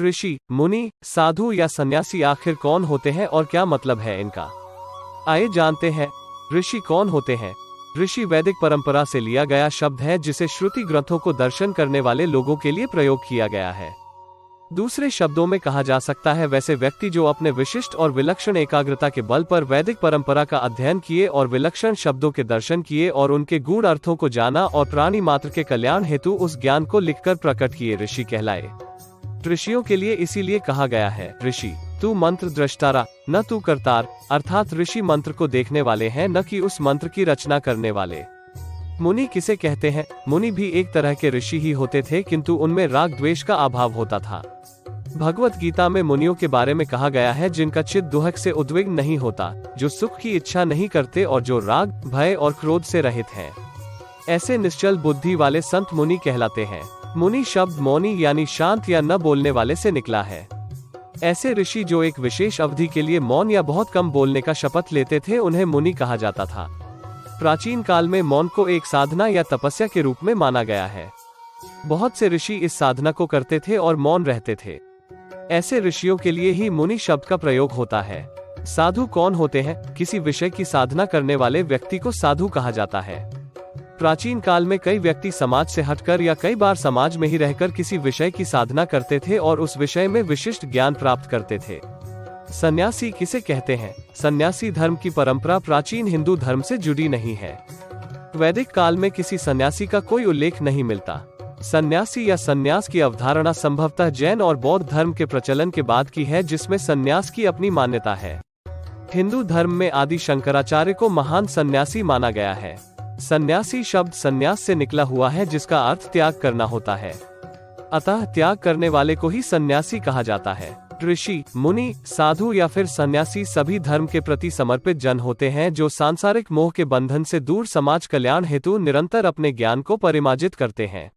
ऋषि, मुनि, साधु या सन्यासी आखिर कौन होते हैं और क्या मतलब है इनका? आइए जानते हैं। ऋषि कौन होते हैं? ऋषि वैदिक परंपरा से लिया गया शब्द है जिसे श्रुति ग्रंथों को दर्शन करने वाले लोगों के लिए प्रयोग किया गया है। दूसरे शब्दों में कहा जा सकता है वैसे व्यक्ति जो अपने विशिष्ट और विलक्षण एकाग्रता के बल पर वैदिक परंपरा का अध्ययन किए और विलक्षण शब्दों के दर्शन किए और उनके गूढ़ अर्थों को जाना और प्राणी मात्र के कल्याण हेतु उस ज्ञान को लिखकर प्रकट किए ऋषि कहलाए। ऋषियों के लिए इसीलिए कहा गया है, ऋषि तू मंत्र दृष्टारा न तू करतार, अर्थात ऋषि मंत्र को देखने वाले हैं न कि उस मंत्र की रचना करने वाले। मुनि किसे कहते हैं? मुनि भी एक तरह के ऋषि ही होते थे, किंतु उनमें राग द्वेष का अभाव होता था। भगवत गीता में मुनियों के बारे में कहा गया है जिनका चित्त दुहक से उद्विग्न नहीं होता, जो सुख की इच्छा नहीं करते और जो राग, भय और क्रोध से रहित हैं। ऐसे निश्चल बुद्धि वाले संत मुनि कहलाते हैं। मुनि शब्द मौनी यानी शांत या न बोलने वाले से निकला है। ऐसे ऋषि जो एक विशेष अवधि के लिए मौन या बहुत कम बोलने का शपथ लेते थे उन्हें मुनि कहा जाता था। प्राचीन काल में मौन को एक साधना या तपस्या के रूप में माना गया है। बहुत से ऋषि इस साधना को करते थे और मौन रहते थे। ऐसे ऋषियों के लिए ही मुनि शब्द का प्रयोग होता है। साधु कौन होते हैं? किसी विषय की साधना करने वाले व्यक्ति को साधु कहा जाता है। प्राचीन काल में कई व्यक्ति समाज से हटकर या कई बार समाज में ही रहकर किसी विषय की साधना करते थे और उस विषय में विशिष्ट ज्ञान प्राप्त करते थे। सन्यासी किसे कहते हैं? सन्यासी धर्म की परंपरा प्राचीन हिंदू धर्म से जुड़ी नहीं है। वैदिक काल में किसी सन्यासी का कोई उल्लेख नहीं मिलता। सन्यासी या सन्यास की अवधारणा संभवतः जैन और बौद्ध धर्म के प्रचलन के बाद की है, जिसमें सन्यास की अपनी मान्यता है। हिंदू धर्म में आदि शंकराचार्य को महान सन्यासी माना गया है। सन्यासी शब्द सन्यास से निकला हुआ है जिसका अर्थ त्याग करना होता है। अतः त्याग करने वाले को ही सन्यासी कहा जाता है। ऋषि, मुनि, साधु या फिर सन्यासी सभी धर्म के प्रति समर्पित जन होते हैं जो सांसारिक मोह के बंधन से दूर समाज कल्याण हेतु निरंतर अपने ज्ञान को परिमार्जित करते हैं।